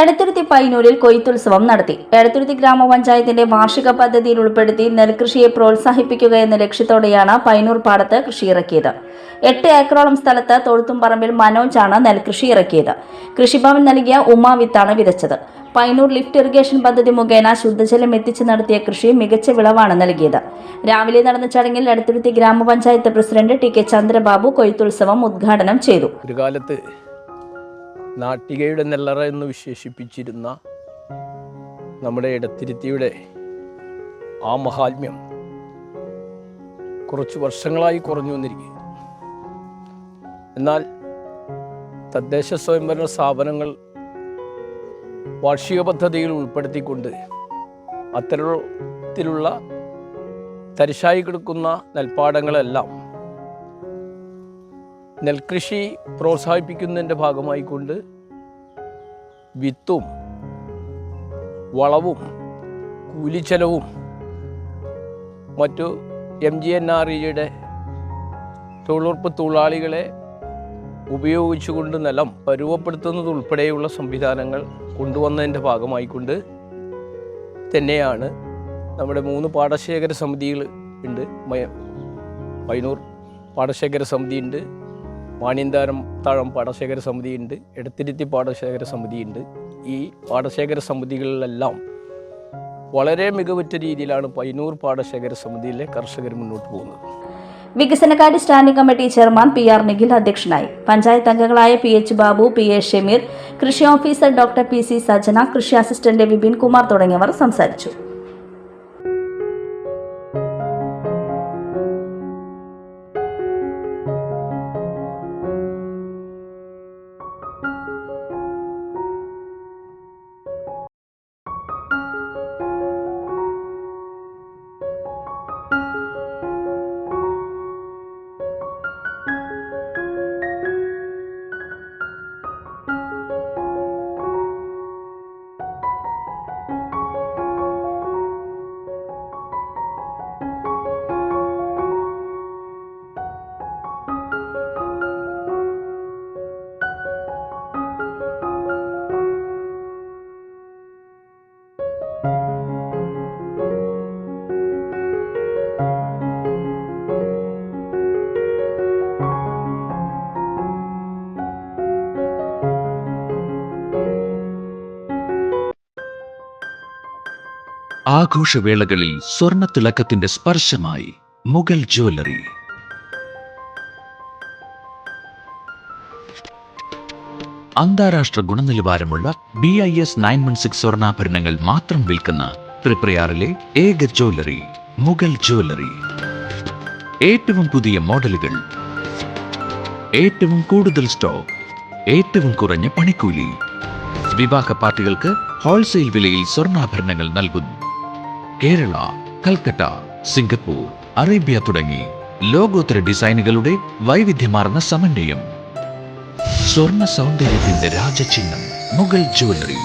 എടത്തുരുത്തി പയ്യന്നൂരിൽ കൊയ്ത്തുത്സവം നടത്തി. എടത്തുരുത്തി ഗ്രാമപഞ്ചായത്തിന്റെ വാർഷിക പദ്ധതിയിൽ ഉൾപ്പെടുത്തി നെൽകൃഷിയെ പ്രോത്സാഹിപ്പിക്കുക എന്ന ലക്ഷ്യത്തോടെയാണ് പയ്യന്നൂർ പാടത്ത് കൃഷിയിറക്കിയത്. 8 ഏക്കറോളം സ്ഥലത്ത് തൊഴുത്തുംപറമ്പിൽ മനോജാണ് നെൽകൃഷി ഇറക്കിയത്. കൃഷിഭവൻ നൽകിയ വിത്താണ് വിതച്ചത്. പയ്യന്നൂർ ലിഫ്റ്റ് ഇറിഗേഷൻ പദ്ധതി മുഖേന ശുദ്ധജലം എത്തിച്ച് നടത്തിയ കൃഷി മികച്ച വിളവാണ് നൽകിയത്. രാവിലെ നടന്ന ചടങ്ങിൽ എടത്തുരുത്തി ഗ്രാമപഞ്ചായത്ത് പ്രസിഡന്റ് ടി കെ ചന്ദ്രബാബു കൊയ്ത്തുത്സവം ഉദ്ഘാടനം ചെയ്തു. നാട്ടികയുടെ നെല്ലറ എന്ന് വിശേഷിപ്പിച്ചിരുന്ന നമ്മുടെ എടത്തിരുത്തിയുടെ ആ മഹാത്മ്യം കുറച്ച് വർഷങ്ങളായി കുറഞ്ഞു വന്നിരിക്കുക. എന്നാൽ തദ്ദേശ സ്വയംഭരണ സ്ഥാപനങ്ങൾ വാർഷിക പദ്ധതിയിൽ ഉൾപ്പെടുത്തിക്കൊണ്ട് അത്തരത്തിലുള്ള തരിശായി കിടക്കുന്ന നെൽപ്പാടങ്ങളെല്ലാം നെൽകൃഷി പ്രോത്സാഹിപ്പിക്കുന്നതിൻ്റെ ഭാഗമായിക്കൊണ്ട് വിത്തും വളവും കൂലിച്ചെലവും മറ്റു MGNREയുടെ തൊഴിലുറപ്പ് തൊഴിലാളികളെ ഉപയോഗിച്ചുകൊണ്ട് നിലം പരുവപ്പെടുത്തുന്നതുൾപ്പെടെയുള്ള സംവിധാനങ്ങൾ കൊണ്ടുവന്നതിൻ്റെ ഭാഗമായിക്കൊണ്ട് തന്നെയാണ് നമ്മുടെ 3 പാടശേഖര സമിതികൾ ഉണ്ട്. പയ്യന്നൂർ പാടശേഖര സമിതിയുണ്ട്, വാണിയന്താഴം പാടശേഖര സമിതിയുണ്ട്, എടത്തിരുത്തി പാടശേഖര സമിതിയുണ്ട്. ഈ പാടശേഖര സമിതികളിലെല്ലാം വളരെ മികവുറ്റ രീതിയിലാണ് പയ്യന്നൂർ പാടശേഖര സമിതിയിലെ കർഷകർ മുന്നോട്ട് പോകുന്നത്. വികസനകാര്യ standing committee chairman PR Nikhil അധ്യക്ഷനായി. പഞ്ചായത്ത് അംഗങ്ങളായ PH ബാബു, PA ഷമീർ, കൃഷി ഓഫീസർ ഡോക്ടർ PC സജന, കൃഷി അസിസ്റ്റന്റ് വിപിൻ കുമാർ തുടങ്ങിയവർ സംസാരിച്ചു. ആഘോഷവേളകളിൽ സ്വർണ്ണത്തിളക്കത്തിന്റെ സ്പർശമായി മുഗൾ ജ്വല്ലറി. അന്താരാഷ്ട്ര ഗുണനിലവാരമുള്ള BIS 916 സ്വർണ്ണാഭരണങ്ങൾ മാത്രം വിൽക്കുന്ന തൃപ്രയാറിലെ ഏക ജ്വല്ലറി മുഗൾ ജ്വല്ലറി. ഏറ്റവും പുതിയ മോഡലുകൾ, ഏറ്റവും കൂടുതൽ സ്റ്റോക്ക്, ഏറ്റവും കുറഞ്ഞ പണിക്കൂലി. വിവാഹ പാർട്ടികൾക്ക് ഹോൾസെയിൽ വിലയിൽ സ്വർണ്ണാഭരണങ്ങൾ നൽകുന്നു. കേരള, കൽക്കട്ട, സിംഗപ്പൂർ, അറേബ്യ തുടങ്ങി ലോകോത്തര ഡിസൈനുകളുടെ വൈവിധ്യമാർന്ന സമന്വയം. സ്വർണ്ണ സൗന്ദര്യത്തിന്റെ രാജചിഹ്നം Mughal jewellery,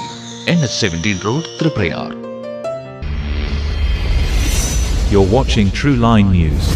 NH17 road, Triprayar. You're watching True Line News.